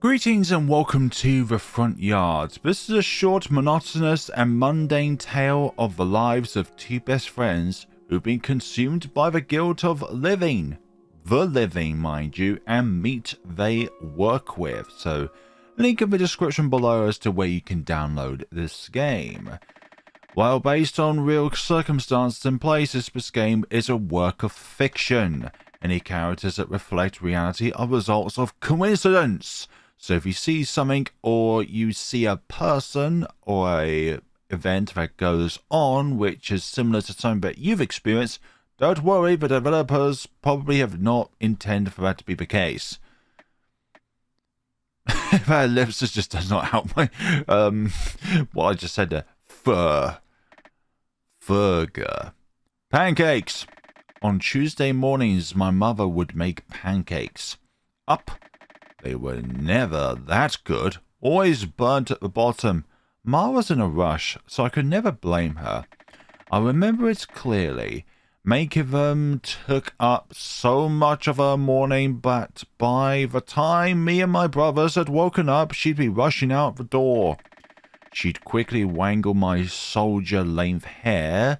Greetings and welcome to the front yard. This is a short, monotonous and mundane tale of the lives of two best friends who've been consumed by the guilt of living. The living, mind you, and meat they work with. So, link in the description below as to where you can download this game. While based on real circumstances and places, this game is a work of fiction. Any characters that reflect reality are results of coincidence. So if you see something or you see a person or a event that goes on which is similar to something that you've experienced, don't worry, the developers probably have not intended for that to be the case. That ellipsis just does not help my what I just said there. Burger. Pancakes. On Tuesday mornings my mother would make pancakes. They were never that good, always burnt at the bottom. Ma was in a rush, so I could never blame her. I remember it clearly. Making them took up so much of her morning, but by the time me and my brothers had woken up, she'd be rushing out the door. She'd quickly wangle my soldier-length hair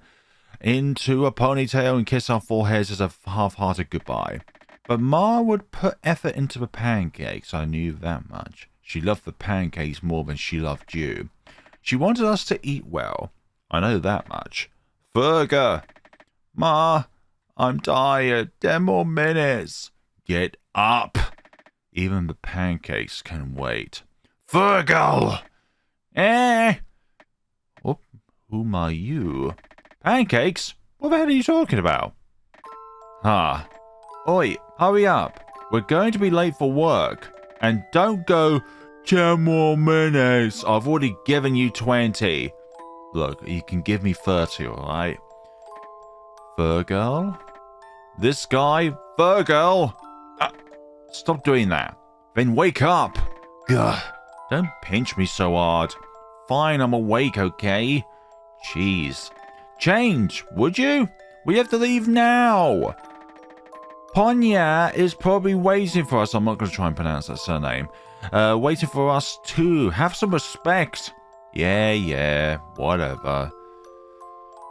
into a ponytail and kiss our foreheads as a half-hearted goodbye. But Ma would put effort into the pancakes, I knew that much. She loved the pancakes more than she loved you. She wanted us to eat well, I know that much. Burger! Ma, I'm tired, 10 more minutes. Get up! Even the pancakes can wait. Virgil! Oh, whom are you? Pancakes? What the hell are you talking about? Oi, hurry up. We're going to be late for work. And don't go 10 more minutes. I've already given you 20. Look, you can give me 30, alright? Virgil? This guy? Virgil? Stop doing that. Then wake up. Gah. Don't pinch me so hard. Fine, I'm awake, okay? Jeez. Change, would you? We have to leave now. Ponya is probably waiting for us. I'm not going to try and pronounce that surname. Waiting for us too. Have some respect. Yeah, whatever.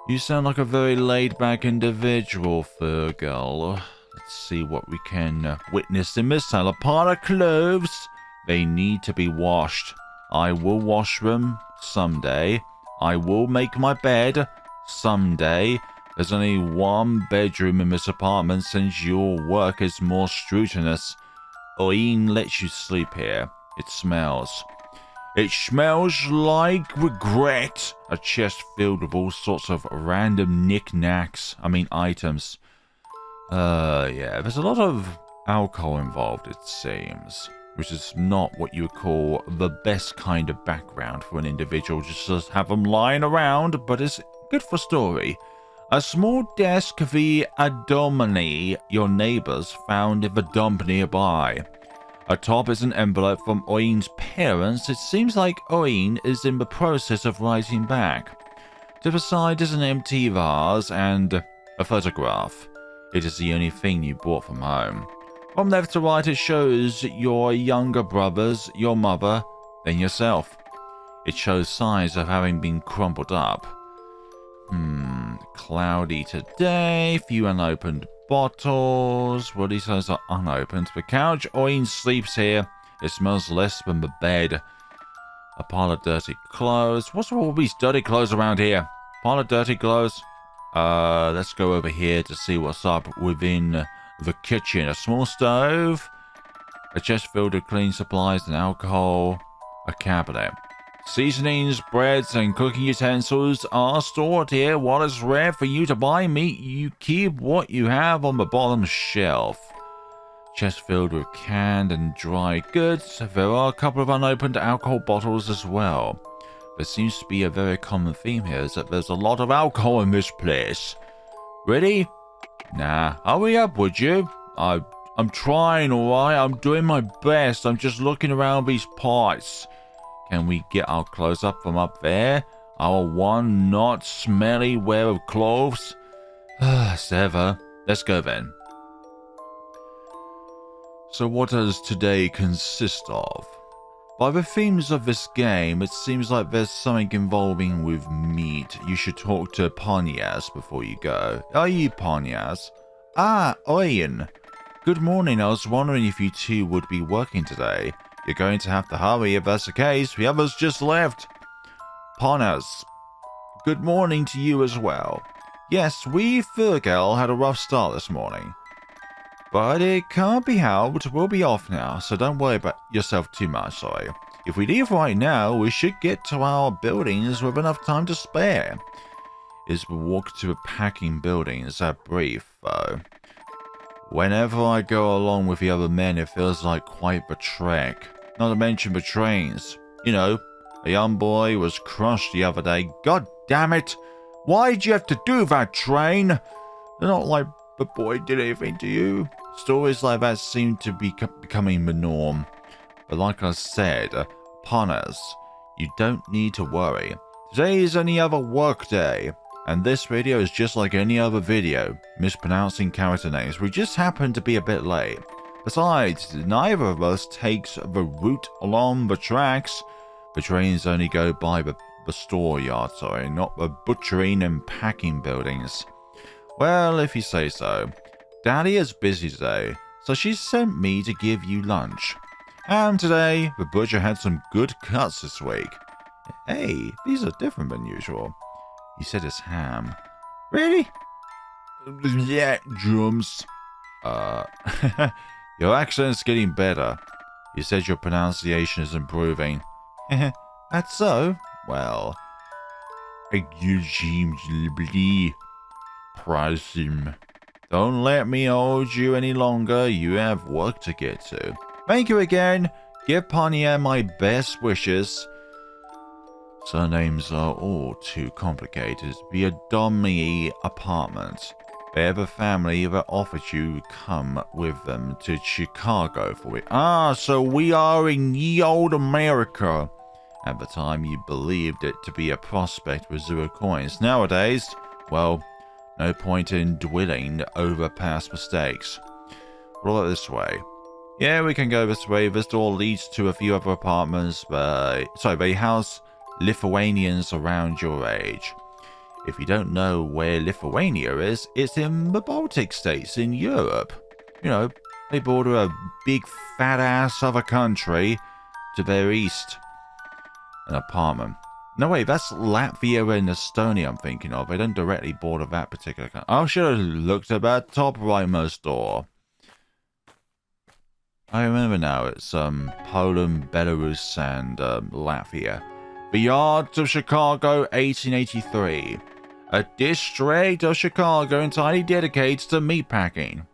You sound like a very laid-back individual, Virgil. Let's see what we can witness in this tale. A pile of clothes. They need to be washed. I will wash them someday. I will make my bed someday. There's only one bedroom in this apartment since your work is more scrutinous. Oin lets you sleep here. It smells. It smells like regret. A chest filled with all sorts of random items. Yeah, there's a lot of alcohol involved, it seems. Which is not what you would call the best kind of background for an individual. Just to have them lying around, but it's good for story. A small desk the Adomini, your neighbors, found in the dump nearby. Atop is an envelope from Oin's parents. It seems like Oin is in the process of writing back. To the side is an empty vase and a photograph. It is the only thing you brought from home. From left to right it shows your younger brothers, your mother, then yourself. It shows signs of having been crumpled up. Cloudy today, few unopened bottles. Well, these are unopened. The couch, Oin sleeps here. It smells less than the bed. A pile of dirty clothes. What's with all these dirty clothes around here? Pile of dirty clothes. Let's go over here to see what's up within the kitchen. A small stove. A chest filled with cleaning supplies and alcohol. A cabinet. Seasonings, breads, and cooking utensils are stored here. While it's rare for you to buy meat, you keep what you have on the bottom shelf. Chest filled with canned and dry goods. There are a couple of unopened alcohol bottles as well. There seems to be a very common theme here, is that there's a lot of alcohol in this place. Ready? Nah, hurry up, would you? I'm trying, alright? I'm doing my best. I'm just looking around these parts. Can we get our clothes up from up there? Our one not smelly wear of clothes? Sever. Let's go then. So what does today consist of? By the themes of this game, it seems like there's something involving with meat. You should talk to Ponyas before you go. Are you Ponyas? Ah, Ian. Good morning. I was wondering if you two would be working today. You're going to have to hurry if that's the case. The others just left. Ponyas. Good morning to you as well. Yes, we Fergal had a rough start this morning. But it can't be helped. We'll be off now, so don't worry about yourself too much, sorry. If we leave right now, we should get to our buildings with enough time to spare. As we walk to the packing buildings, that brief, though. Whenever I go along with the other men, it feels like quite the trek. Not to mention the trains. You know, a young boy was crushed the other day. God damn it! Why'd you have to do that, train? They're not like the boy did anything to you. Stories like that seem to be becoming the norm. But like I said, Ponyas, you don't need to worry. Today is any other work day, and this video is just like any other video, mispronouncing character names. We just happen to be a bit late. Besides, neither of us takes the route along the tracks. The trains only go by the store yard, sorry, not the butchering and packing buildings. Well, if you say so. Daddy is busy today, so she sent me to give you lunch. And today, the butcher had some good cuts this week. Hey, these are different than usual. He said it's ham. Really? Yeah, drums. Your accent's getting better. He said your pronunciation is improving. That's so? Well, price him. Don't let me hold you any longer. You have work to get to. Thank you again. Give Panya my best wishes. Surnames are all too complicated to be a dummy apartment. They have a family that offered you come with them to Chicago for it. Ah, so we are in ye old America. At the time, you believed it to be a prospect with 0 coins. Nowadays, well, no point in dwelling over past mistakes. Roll it this way. Yeah, we can go this way. This door leads to a few other apartments, they house Lithuanians around your age. If you don't know where Lithuania is, it's in the Baltic states in Europe. You know, they border a big fat-ass other country to their east. An apartment. No, wait, that's Latvia and Estonia I'm thinking of. They don't directly border that particular country. I should have looked at that top rightmost door. I remember now, it's Poland, Belarus, and Latvia. The yards of Chicago, 1883. A district of Chicago entirely dedicated to meatpacking.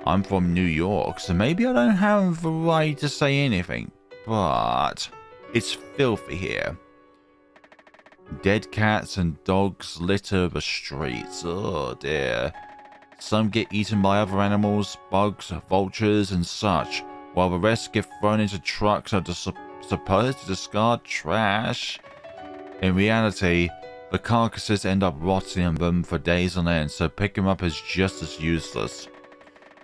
I'm from New York, so maybe I don't have the right to say anything, but it's filthy here. Dead cats and dogs litter the streets. Oh dear. Some get eaten by other animals, bugs, vultures, and such, while the rest get thrown into trucks and are supposed to discard trash. In reality, the carcasses end up rotting in them for days on end, so picking them up is just as useless.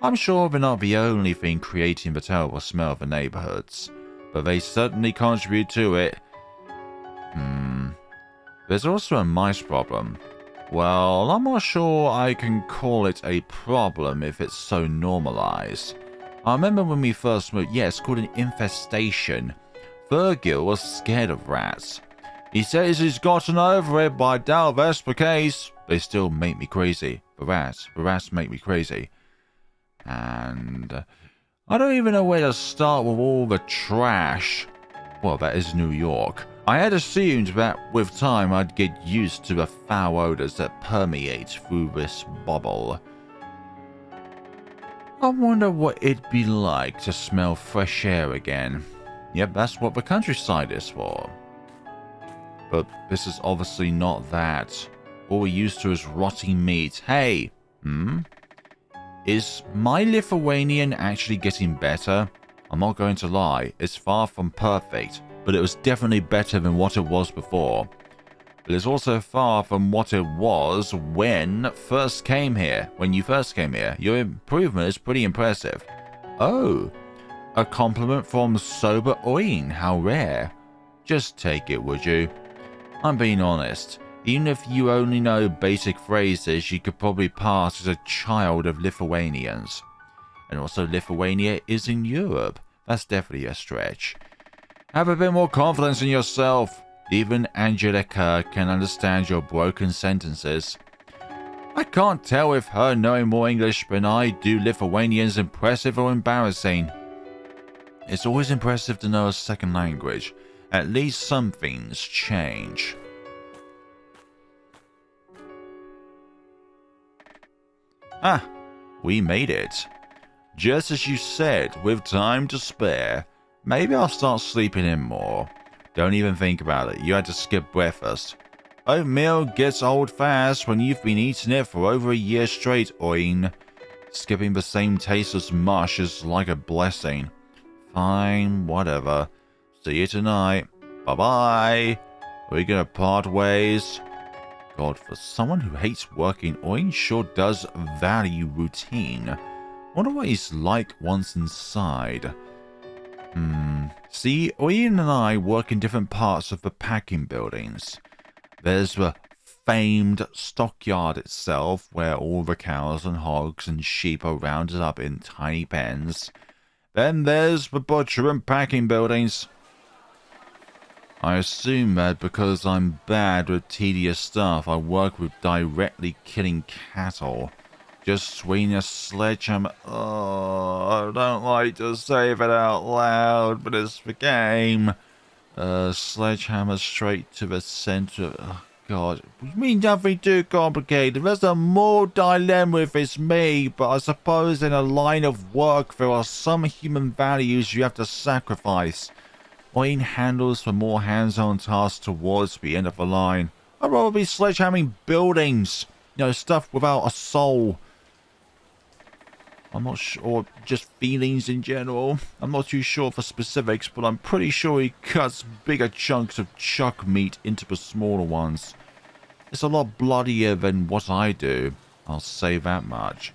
I'm sure they're not the only thing creating the terrible smell of the neighborhoods, but they certainly contribute to it. There's also a mice problem. Well, I'm not sure I can call it a problem if it's so normalized. I remember when we first moved, yeah, it's called an infestation. Virgil was scared of rats. He says he's gotten over it, but I doubt that's the case. They still make me crazy. The rats make me crazy. And I don't even know where to start with all the trash. Well, that is New York. I had assumed that with time I'd get used to the foul odors that permeate through this bubble. I wonder what it'd be like to smell fresh air again. Yep, that's what the countryside is for. But this is obviously not that. All we're used to is rotting meat. Hey, is my Lithuanian actually getting better? I'm not going to lie, it's far from perfect, but it was definitely better than what it was before. But it's also far from what it was when you first came here. Your improvement is pretty impressive. Oh, A compliment from sober Oin, how rare. Just take it, would you? I'm being honest. Even if you only know basic phrases, you could probably pass as a child of Lithuanians. And also Lithuania is in Europe. That's definitely a stretch. Have a bit more confidence in yourself. Even Angelica can understand your broken sentences. I can't tell if her knowing more English than I do Lithuanian's impressive or embarrassing. It's always impressive to know a second language. At least some things change. Ah, we made it. Just as you said, with time to spare, maybe I'll start sleeping in more. Don't even think about it, you had to skip breakfast. Oatmeal gets old fast when you've been eating it for over a year straight, Oin. Skipping the same tasteless mush is like a blessing. Fine, whatever. See you tonight. Bye-bye. We're gonna part ways. God, for someone who hates working, Oin sure does value routine. Wonder what he's like once inside. See, Oin and I work in different parts of the packing buildings. There's the famed stockyard itself, where all the cows and hogs and sheep are rounded up in tiny pens. Then there's the butcher and packing buildings. I assume that because I'm bad with tedious stuff, I work with directly killing cattle. Just swinging a sledgehammer. Oh, I don't like to say that out loud, but it's the game. Sledgehammer straight to the center. Oh, God. You mean nothing too complicated. There's a moral dilemma if it's me, but I suppose in a line of work there are some human values you have to sacrifice. Oin handles the more hands-on tasks towards the end of the line. I'd rather be sledgehammering buildings. You know, stuff without a soul. I'm not sure, just feelings in general. I'm not too sure for specifics, but I'm pretty sure he cuts bigger chunks of chuck meat into the smaller ones. It's a lot bloodier than what I do, I'll say that much.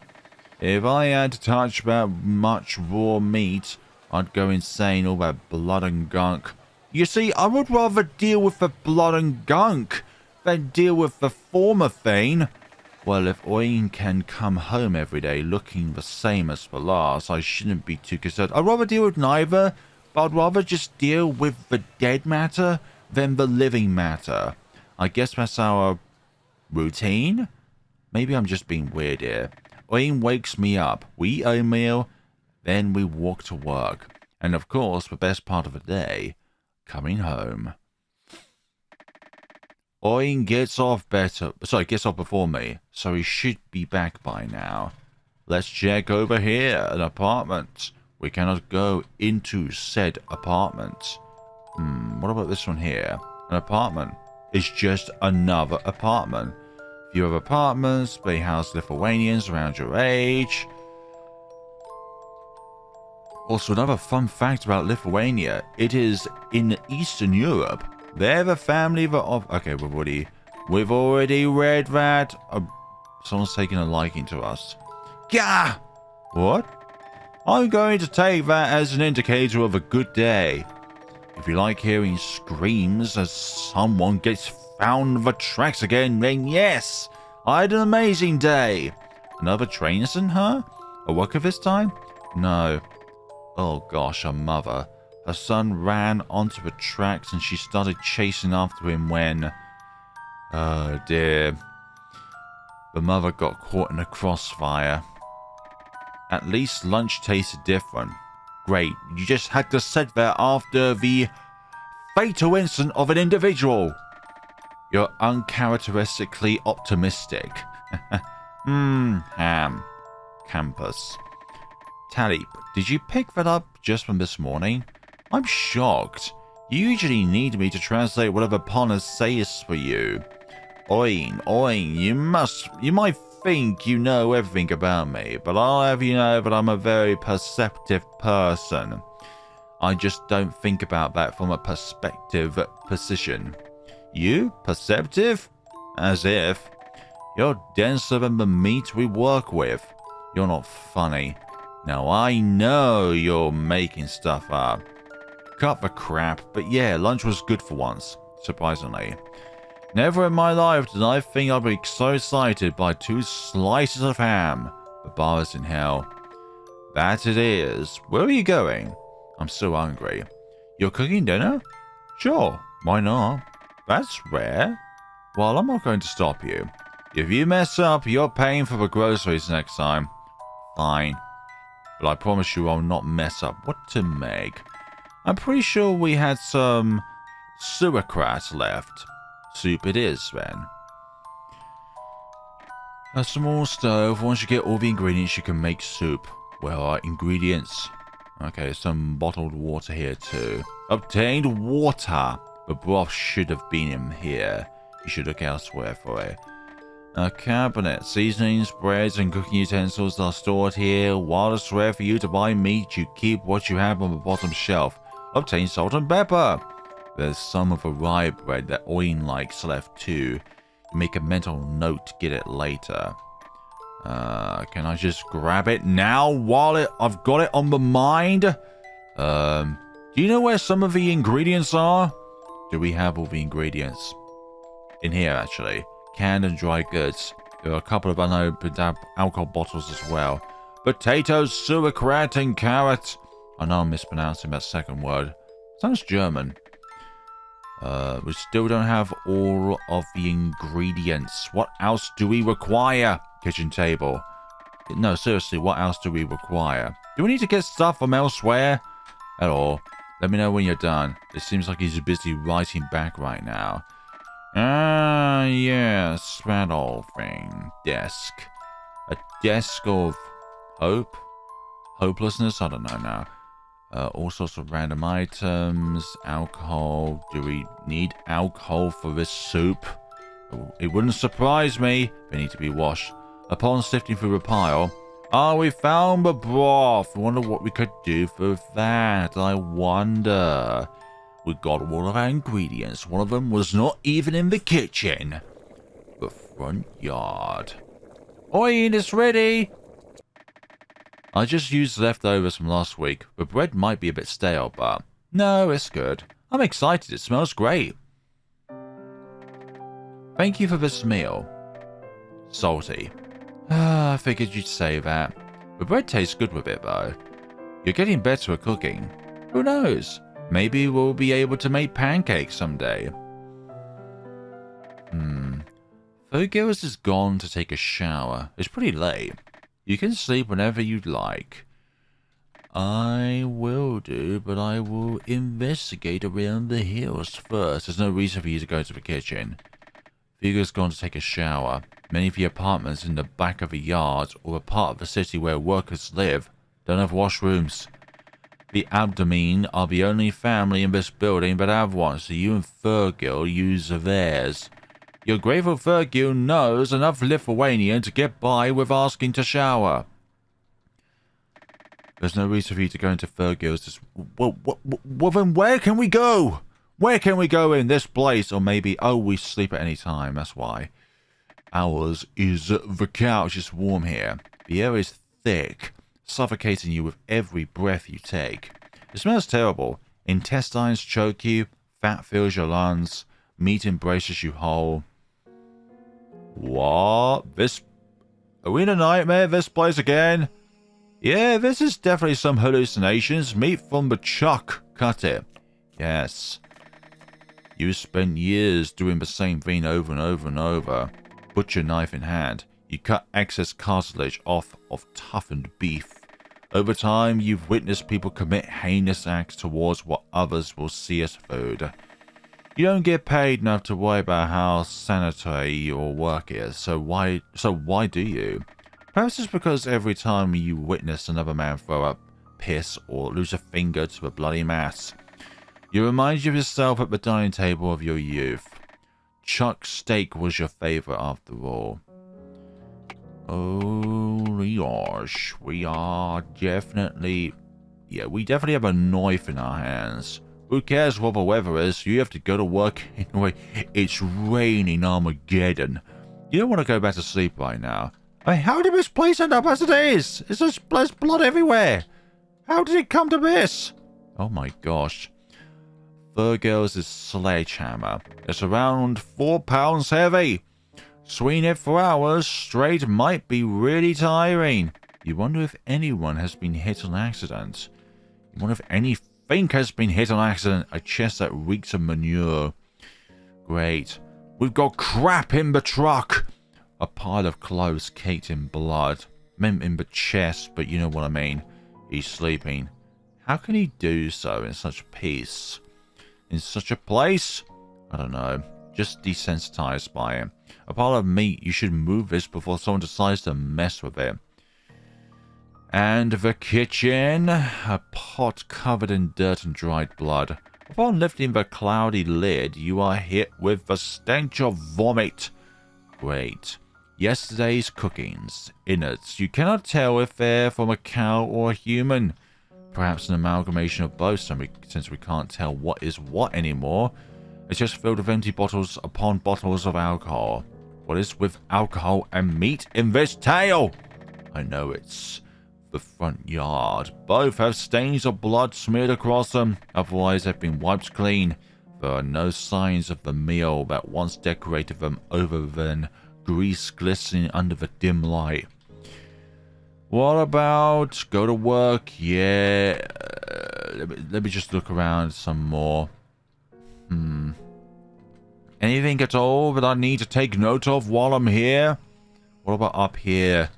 If I had to touch that much raw meat, I'd go insane, all that blood and gunk. You see, I would rather deal with the blood and gunk than deal with the former thing. Well, if Oin can come home every day looking the same as the last, I shouldn't be too concerned. I'd rather deal with neither, but I'd rather just deal with the dead matter than the living matter. I guess that's our routine? Maybe I'm just being weird here. Oin wakes me up, we eat oatmeal, then we walk to work. And of course, the best part of the day, coming home. Oin gets off before me, so he should be back by now. Let's check over here, an apartment. We cannot go into said apartment. What about this one here? An apartment. It's just another apartment. Few of apartments, they house Lithuanians around your age. Also, another fun fact about Lithuania, it is in Eastern Europe. They're the family of... Okay, we've already read that. Someone's taking a liking to us. Gah! What? I'm going to take that as an indicator of a good day. If you like hearing screams as someone gets found on the tracks again, then yes, I had an amazing day. Another train isn't her? A worker this time? No. Oh gosh, her mother. Her son ran onto the tracks and she started chasing after him when... Oh dear. The mother got caught in a crossfire. At least lunch tasted different. Great, you just had to sit there after the fatal incident of an individual. You're uncharacteristically optimistic. Ham. Campus. Talib, did you pick that up just from this morning? I'm shocked. You usually need me to translate whatever Ponna says for you. Oin, you might think you know everything about me, but I'll have you know that I'm a very perceptive person. I just don't think about that from a perspective position. You? Perceptive? As if. You're denser than the meat we work with. You're not funny. Now I know you're making stuff up. Cut the crap, but yeah, lunch was good for once, surprisingly. Never in my life did I think I'd be so excited by 2 slices of ham. The bar is in hell. That it is. Where are you going? I'm so hungry. You're cooking dinner? Sure, why not? That's rare. Well, I'm not going to stop you. If you mess up, you're paying for the groceries next time. Fine. But I promise you I'll not mess up what to make. I'm pretty sure we had some sauerkraut left. Soup it is, then. A small stove. Once you get all the ingredients, you can make soup. Where are ingredients? Okay, some bottled water here too. Obtained water. The broth should have been in here. You should look elsewhere for it. A cabinet. Seasonings, breads, and cooking utensils are stored here. While it's rare for you to buy meat, you keep what you have on the bottom shelf. Obtain salt and pepper. There's some of the rye bread that Oin likes left too. Make a mental note to get it later. Can I just grab it now while I've got it on the mind? Do you know where some of the ingredients are? Do we have all the ingredients? In here, actually. Canned and dry goods. There are a couple of unopened alcohol bottles as well. Potatoes, sauerkraut, and carrot. I know I'm mispronouncing that second word. Sounds German. We still don't have all of the ingredients. What else do we require? Kitchen table. No, seriously, what else do we require? Do we need to get stuff from elsewhere? At all? Let me know when you're done. It seems like he's busy writing back right now. Ah, yes, that old thing. Desk. A desk of hope? Hopelessness? I don't know now. All sorts of random items. Alcohol. Do we need alcohol for this soup? It wouldn't surprise me. They need to be washed. Upon sifting through the pile, we found the broth. I wonder what we could do for that. I wonder. We got all of our ingredients. One of them was not even in the kitchen. The front yard. Oi, it's ready. I just used leftovers from last week. The bread might be a bit stale, but no, it's good. I'm excited. It smells great. Thank you for this meal. Salty. I figured you'd say that. The bread tastes good with it, though. You're getting better at cooking. Who knows? Maybe we'll be able to make pancakes someday. Fergus is gone to take a shower. It's pretty late. You can sleep whenever you'd like. I will do, but I will investigate around the hills first. There's no reason for you to go to the kitchen. Fergus gone to take a shower. Many of the apartments in the back of the yard or a part of the city where workers live don't have washrooms. The Abdomine are the only family in this building that have one, so you and Fergal use theirs. Your grateful Fergal knows enough Lithuanian to get by with asking to shower. There's no reason for you to go into Fergal's. Well, then where can we go? Where can we go in this place? Or maybe, we sleep at any time, that's why. Ours is the couch. It's warm here. The air is thick, suffocating you with every breath you take. It smells terrible. Intestines choke you, fat fills your lungs, meat embraces you whole. What? Are we in a nightmare, this place again? Yeah, this is definitely some hallucinations. Meat from the chuck. Cut it. Yes. You spent years doing the same thing over and over and over. Butcher knife in hand, you cut excess cartilage off of toughened beef. Over time, you've witnessed people commit heinous acts towards what others will see as food. You don't get paid enough to worry about how sanitary your work is, so why do you? Perhaps it's because every time you witness another man throw up piss or lose a finger to a bloody mess, you remind you of yourself at the dining table of your youth. Chuck steak was your favorite after all. Oh, gosh, we definitely have a knife in our hands. Who cares what the weather is? You have to go to work anyway. It's raining Armageddon. You don't want to go back to sleep right now. I mean, how did this place end up as it is? There's blood everywhere. How did it come to this? Oh my gosh. Virgil's sledgehammer. It's around 4 pounds heavy. Swinging it for hours straight might be really tiring. You wonder if anyone has been hit on accident. You wonder if anything has been hit on accident. A chest that reeks of manure. Great. We've got crap in the truck. A pile of clothes caked in blood. Meant in the chest, but you know what I mean. He's sleeping. How can he do so in such peace? In such a place? I don't know. Just desensitized by it. A pile of meat. You should move this before someone decides to mess with it. And the kitchen. A pot covered in dirt and dried blood. Upon lifting the cloudy lid, you are hit with the stench of vomit. Great. Yesterday's cookings. Innards. You cannot tell if they're from a cow or a human. Perhaps an amalgamation of both, since we can't tell what is what anymore. It's just filled with empty bottles upon bottles of alcohol. What is with alcohol and meat in this tale? I know it's the front yard. Both have stains of blood smeared across them. Otherwise, they've been wiped clean. There are no signs of the meal that once decorated them, other than grease glistening under the dim light. What about go to work? Yeah. Let me just look around some more. Anything at all that I need to take note of while I'm here? What about up here?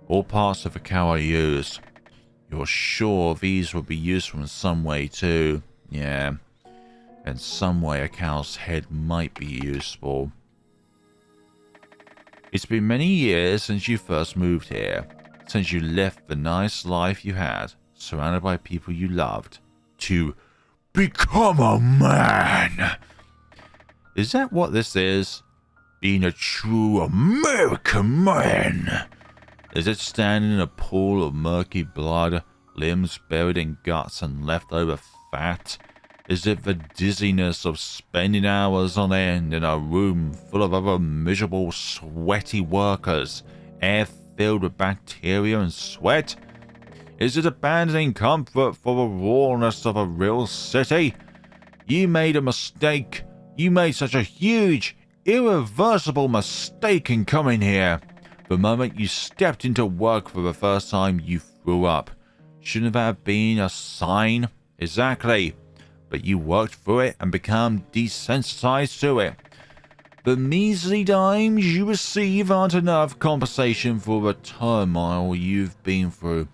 All parts of the cow are used. You're sure these will be useful in some way too? Yeah. In some way a cow's head might be useful. It's been many years since you first moved here. Since you left the nice life you had, surrounded by people you loved, to become a man. Is that what this is? Being a true American man? Is it standing in a pool of murky blood, limbs buried in guts and leftover fat? Is it the dizziness of spending hours on end in a room full of other miserable, sweaty workers, air filled with bacteria and sweat? Is it abandoning comfort for the rawness of a real city? You made a mistake. You made such a huge, irreversible mistake in coming here. The moment you stepped into work for the first time, you threw up. Shouldn't that have been a sign? Exactly. But you worked through it and became desensitized to it. The measly dimes you receive aren't enough compensation for the turmoil you've been through.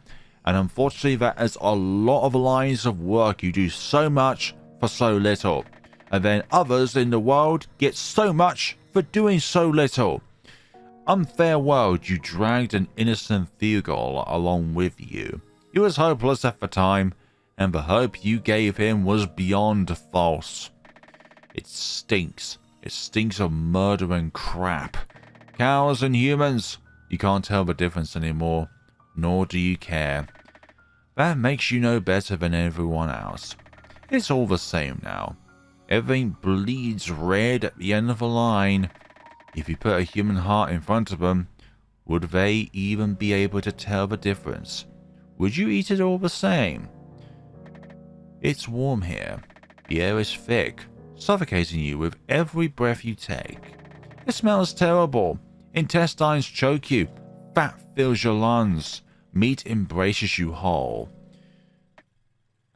And unfortunately, that is a lot of lines of work. You do so much for so little. And then others in the world get so much for doing so little. Unfair world, you dragged an innocent Theogol along with you. He was hopeless at the time, and the hope you gave him was beyond false. It stinks. It stinks of murder and crap. Cows and humans. You can't tell the difference anymore, nor do you care. That makes you no better than everyone else. It's all the same now. Everything bleeds red at the end of the line. If you put a human heart in front of them, would they even be able to tell the difference? Would you eat it all the same? It's warm here. The air is thick, suffocating you with every breath you take. It smells terrible. Intestines choke you. Fat fills your lungs. Meat embraces you whole.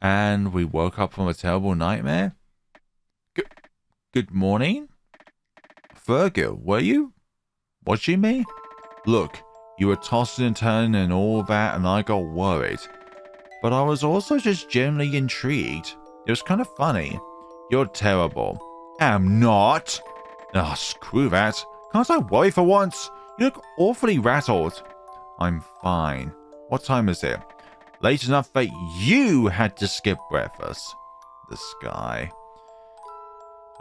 And we woke up from a terrible nightmare? Good morning? Virgil, were you watching me? Look, you were tossing and turning and all that, and I got worried. But I was also just genuinely intrigued. It was kind of funny. You're terrible. Am not. Ah, screw that. Can't I worry for once? You look awfully rattled. I'm fine. What time is it? Late enough that you had to skip breakfast. The sky.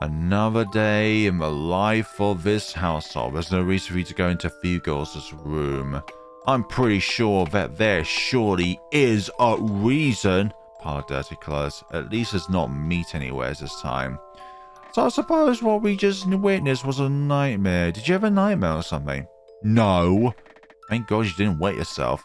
Another day in the life of this household. There's no reason for you to go into Fugos' room. I'm pretty sure that there surely is a reason. Pile of dirty clothes. At least there's not meat anywhere this time. So I suppose what we just witnessed was a nightmare. Did you have a nightmare or something? No. Thank God you didn't wet yourself.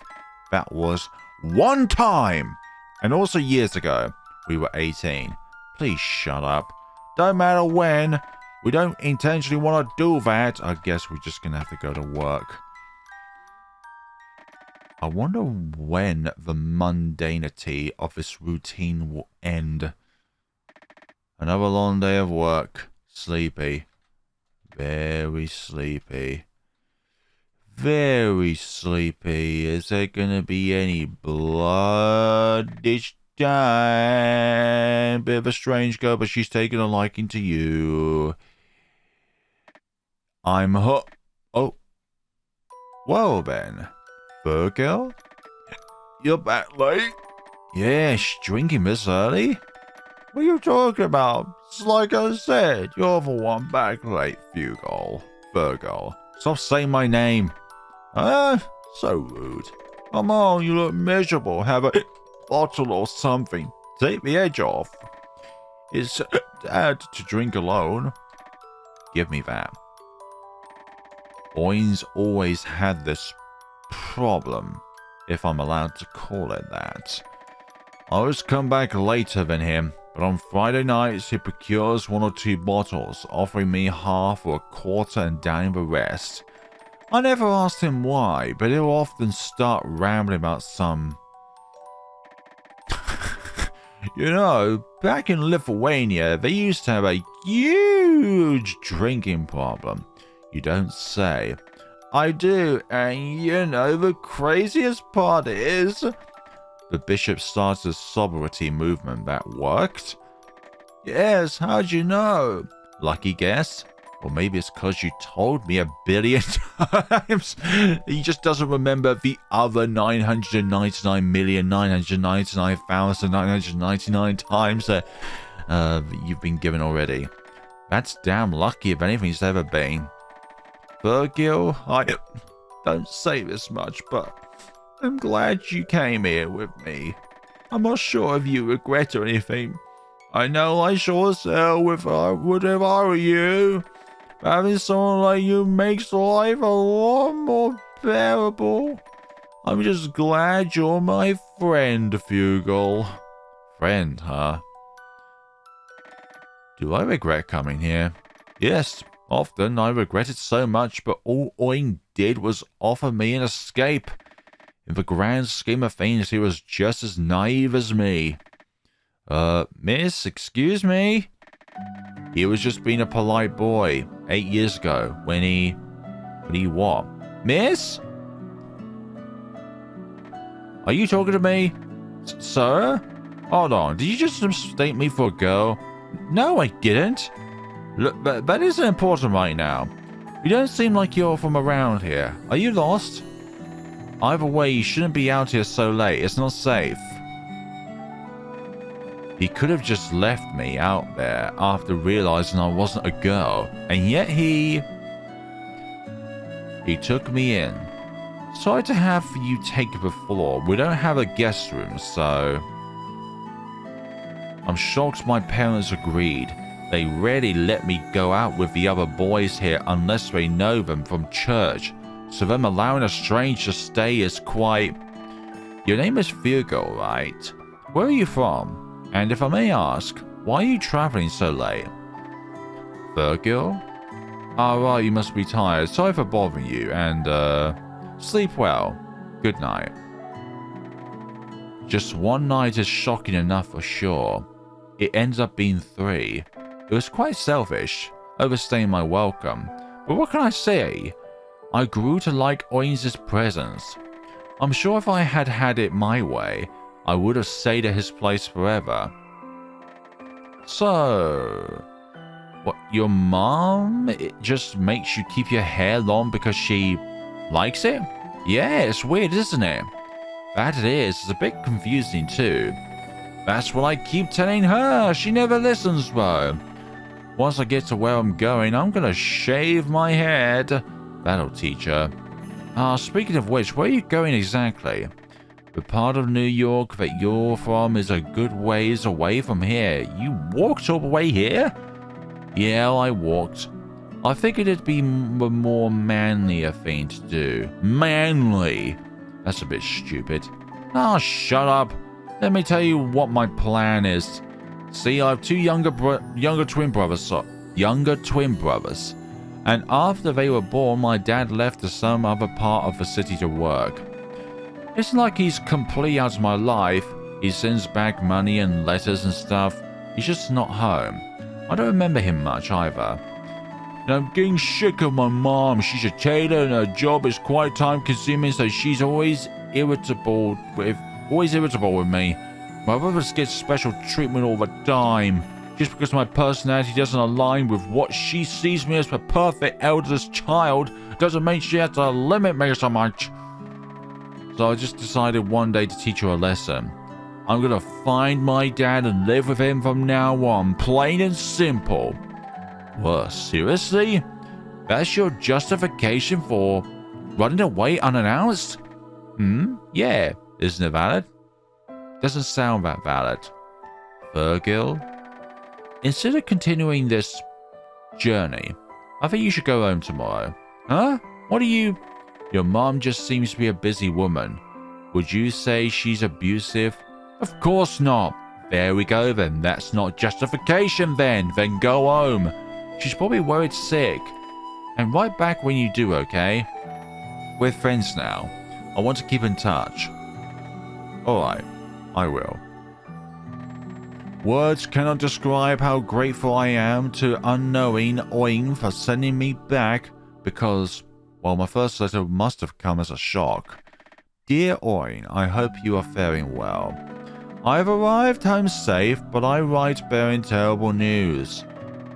That was one time. And also years ago. We were 18. Please shut up. Don't matter when. We don't intentionally want to do that. I guess we're just going to have to go to work. I wonder when the mundanity of this routine will end. Another long day of work. Sleepy. Very sleepy. Very sleepy. Is there going to be any blood this time? Bit of a strange girl, but she's taken a liking to you. I'm hooked. Oh. Well then. Fur girl? You're back late? Yeah, she's drinking this early? What are you talking about? It's like I said, you're the one back late, Fur girl. Stop saying my name. So rude. Come on, you look miserable. Have a bottle or something. Take the edge off. It's sad to drink alone. Give me that. Oin's always had this problem, if I'm allowed to call it that. I always come back later than him, but on Friday nights he procures 1 or 2 bottles, offering me half or a quarter and downing the rest. I never asked him why, but he'll often start rambling about some... You know, back in Lithuania, they used to have a huge drinking problem. You don't say. I do, and you know, the craziest part is... The bishop started a sobriety movement that worked. Yes, how'd you know? Lucky guess? Or maybe it's because you told me a billion times. He just doesn't remember the other 999,999,999 times that you've been given already. That's damn lucky if anything's ever been. Virgil, I don't say this much, but I'm glad you came here with me. I'm not sure if you regret or anything. I know I sure as hell would if I were you. Having someone like you makes life a lot more bearable. I'm just glad you're my friend, Fugle. Friend, huh? Do I regret coming here? Yes, often I regret it so much, but all Oin did was offer me an escape. In the grand scheme of things, he was just as naive as me. Miss, excuse me? He was just being a polite boy 8 years ago when he what? Miss? Are you talking to me? Sir? Hold on, did you just mistake me for a girl? No, I didn't. Look, that isn't important right now. You don't seem like you're from around here. Are you lost? Either way, you shouldn't be out here so late. It's not safe. He could have just left me out there after realizing I wasn't a girl, and yet he took me in. Sorry to have you take the floor. We don't have a guest room, so... I'm shocked my parents agreed. They rarely let me go out with the other boys here unless they know them from church, so them allowing a stranger to stay is quite... Your name is Virgo, right? Where are you from? And if I may ask, why are you traveling so late? Virgil? Ah, right, you must be tired. Sorry for bothering you, and, sleep well. Good night. Just one night is shocking enough for sure. It ends up being 3. It was quite selfish, overstaying my welcome. But what can I say? I grew to like Oin's presence. I'm sure if I had had it my way, I would have stayed at his place forever. So, what, your mom, it just makes you keep your hair long because she likes it? Yeah, it's weird, isn't it? That it is. It's a bit confusing too. That's what I keep telling her. She never listens though. Once I get to where I'm going, I'm gonna shave my head. That'll teach her. Speaking of which, where are you going exactly? The part of New York that you're from is a good ways away from here. You walked all the way here? Yeah, I walked. I figured it'd be a more manlier thing to do. Manly? That's a bit stupid. Ah, shut up. Let me tell you what my plan is. See, I have two younger twin brothers. And after they were born, my dad left to some other part of the city to work. It's like he's completely out of my life. He sends back money and letters and stuff. He's just not home. I don't remember him much either. And I'm getting sick of my mom. She's a tailor and her job is quite time consuming, so she's always irritable with me. My brothers get special treatment all the time. Just because my personality doesn't align with what she sees me as the perfect eldest child doesn't mean she has to limit me so much. So I just decided one day to teach her a lesson. I'm gonna find my dad and live with him from now on, plain and simple. What, seriously? That's your justification for running away unannounced? Yeah, isn't it valid? Doesn't sound that valid. Virgil? Instead of continuing this journey, I think you should go home tomorrow. Huh? What are you... Your mom just seems to be a busy woman. Would you say she's abusive? Of course not. There we go then. That's not justification then. Then go home. She's probably worried sick. And write back when you do, okay? We're friends now. I want to keep in touch. Alright, I will. Words cannot describe how grateful I am to unknowing Oin for sending me back because, well, my first letter must have come as a shock. Dear Oin, I hope you are faring well. I have arrived home safe, but I write bearing terrible news.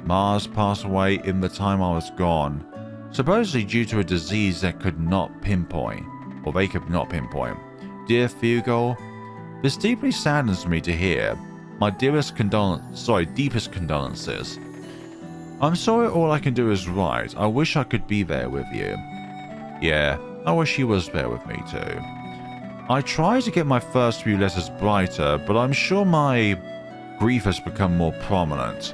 Mars passed away in the time I was gone, supposedly due to a disease that could not pinpoint, or they could not pinpoint. Dear Fugol, this deeply saddens me to hear. My deepest condolences. I'm sorry all I can do is write. I wish I could be there with you. Yeah, I wish you was there with me too. I try to get my first few letters brighter, but I'm sure my grief has become more prominent.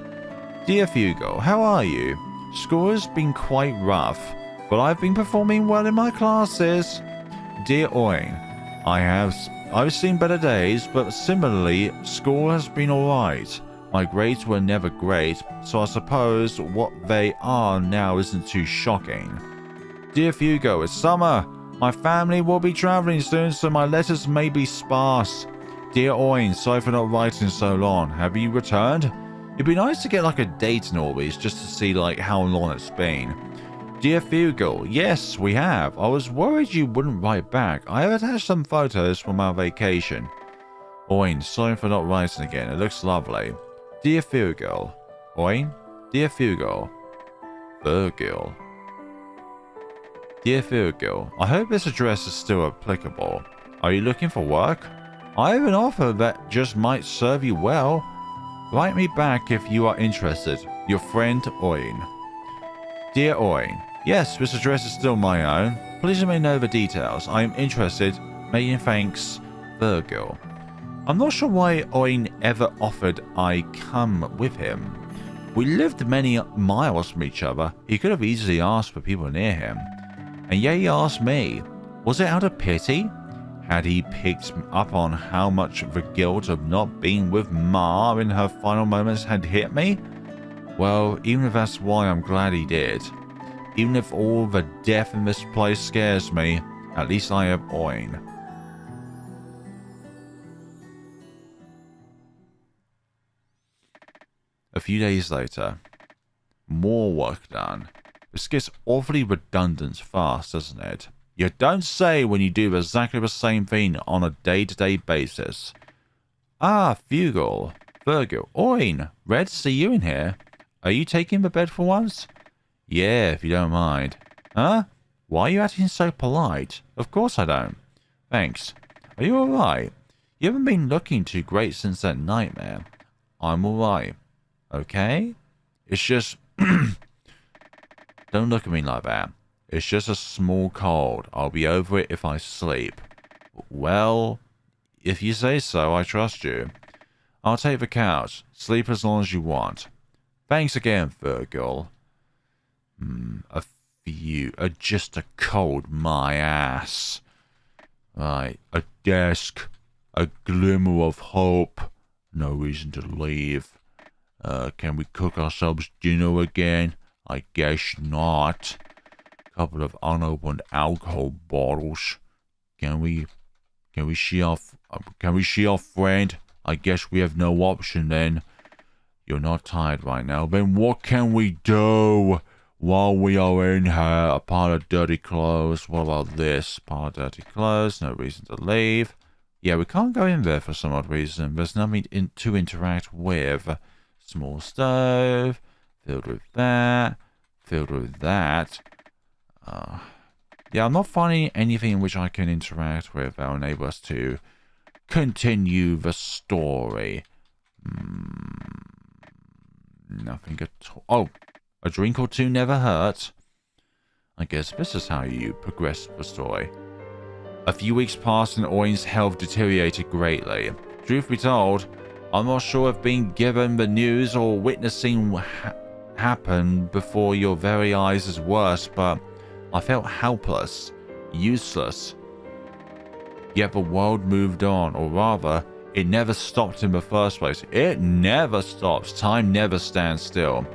Dear Fugol, how are you? School has been quite rough, but I've been performing well in my classes. Dear Oin, I've seen better days, but similarly, school has been alright. My grades were never great, so I suppose what they are now isn't too shocking. Dear Fugo, it's summer. My family will be travelling soon, so my letters may be sparse. Dear Oin, sorry for not writing so long. Have you returned? It'd be nice to get like a date and all these, just to see like how long it's been. Dear Fugel, yes, we have. I was worried you wouldn't write back. I have attached some photos from our vacation. Oin, sorry for not writing again. It looks lovely. Dear Fugel. Oin? Dear Fugel. Virgil. Dear Fugel, I hope this address is still applicable. Are you looking for work? I have an offer that just might serve you well. Write me back if you are interested. Your friend, Oin. Dear Oin, yes, this address is still my own. Please let me know the details. I am interested. Many thanks, Virgil. I'm not sure why Oin ever offered I come with him. We lived many miles from each other. He could have easily asked for people near him. And yet he asked me. Was it out of pity? Had he picked up on how much the guilt of not being with Ma in her final moments had hit me? Well, even if that's why, I'm glad he did. Even if all the death in this place scares me, at least I have Oin. A few days later, more work done. This gets awfully redundant fast, doesn't it? You don't say when you do exactly the same thing on a day-to-day basis. Ah, Fugel, Virgil, Oin, Red, see you in here. Are you taking the bed for once? Yeah, if you don't mind. Huh? Why are you acting so polite? Of course I don't. Thanks. Are you alright? You haven't been looking too great since that nightmare. I'm alright. Okay? It's just... Don't look at me like that. It's just a small cold. I'll be over it if I sleep. Well, if you say so, I trust you. I'll take the couch. Sleep as long as you want. Thanks again, Virgil. A few. Just a cold my ass. Right. A desk. A glimmer of hope. No reason to leave. Can we cook ourselves dinner again? I guess not. Couple of unopened alcohol bottles. Can we see our friend? I guess we have no option then. You're not tired right now. Then what can we do while we are in here? A pile of dirty clothes. What about this? Pile of dirty clothes. No reason to leave. Yeah, we can't go in there for some odd reason. There's nothing to interact with. Small stove. Filled with that. Filled with that. Yeah, I'm not finding anything in which I can interact with that will enable us to continue the story. Nothing at all. Oh, a drink or two never hurt. I guess this is how you progress the story. A few weeks passed and Owen's health deteriorated greatly. Truth be told, I'm not sure if being given the news or witnessing what happened before your very eyes is worse, but I felt helpless, useless. Yet the world moved on, or rather, it never stopped in the first place. It never stops. Time never stands still.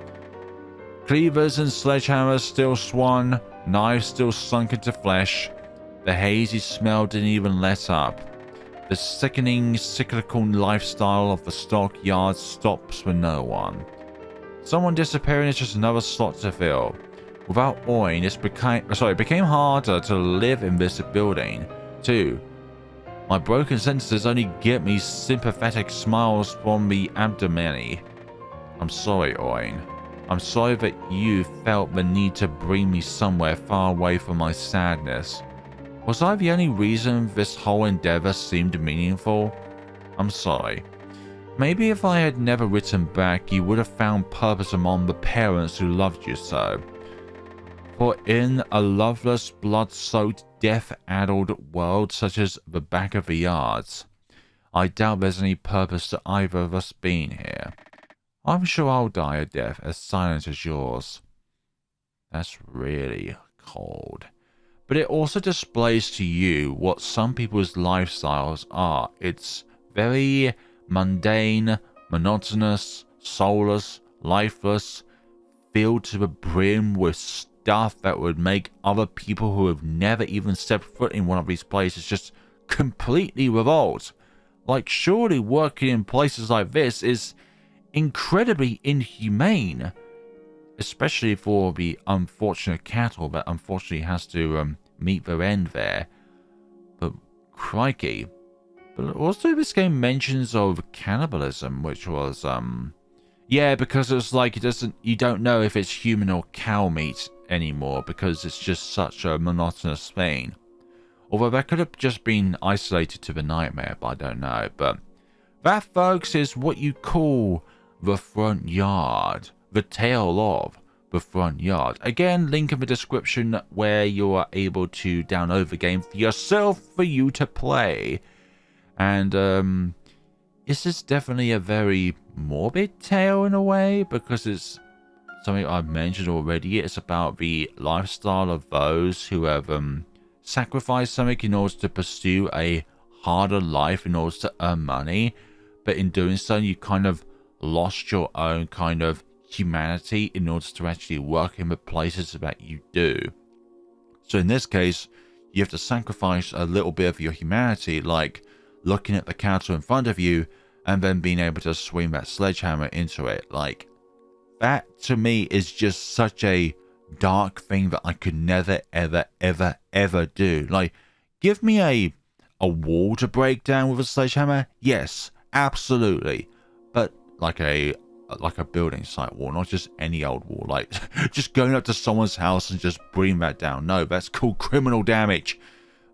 Cleavers and sledgehammers still swung, knives still sunk into flesh. The hazy smell didn't even let up. The sickening, cyclical lifestyle of the stockyard stops for no one. Someone disappearing is just another slot to fill. Without Owen, it became harder to live in this building, too. My broken sentences only get me sympathetic smiles from the abdomen. I'm sorry, Owen. I'm sorry that you felt the need to bring me somewhere far away from my sadness. Was I the only reason this whole endeavor seemed meaningful? I'm sorry. Maybe if I had never written back, you would have found purpose among the parents who loved you so. For in a loveless, blood-soaked, death-addled world such as the back of the yards, I doubt there's any purpose to either of us being here. I'm sure I'll die a death as silent as yours. That's really cold. But it also displays to you what some people's lifestyles are. It's very mundane, monotonous, soulless, lifeless, filled to the brim with stuff that would make other people who have never even stepped foot in one of these places just completely revolt. Like, surely working in places like this is incredibly inhumane, especially for the unfortunate cattle that unfortunately has to meet their end there. But crikey. But also this game mentions of cannibalism, which was yeah, because it's like you don't know if it's human or cow meat anymore because it's just such a monotonous thing. Although that could have just been isolated to the nightmare, but I don't know. But that, folks, is what you call the front yard. The tale of the front yard. Again, link in the description where you are able to download the game for yourself for you to play. And this is definitely a very morbid tale in a way, because it's something I've mentioned already. It's about the lifestyle of those who have sacrificed something in order to pursue a harder life in order to earn money, but in doing so you kind of lost your own kind of humanity in order to actually work in the places that you do. So in this case, you have to sacrifice a little bit of your humanity, like looking at the counter in front of you and then being able to swing that sledgehammer into it. Like, that to me is just such a dark thing that I could never, ever, ever, ever do. Like, give me a wall to break down with a sledgehammer? Yes, absolutely. But like a building site wall, not just any old wall. Like, just going up to someone's house and just bringing that down. No, that's called criminal damage.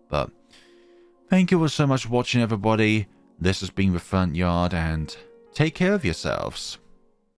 But thank you all so much for watching, everybody. This has been The Front Yard, and take care of yourselves.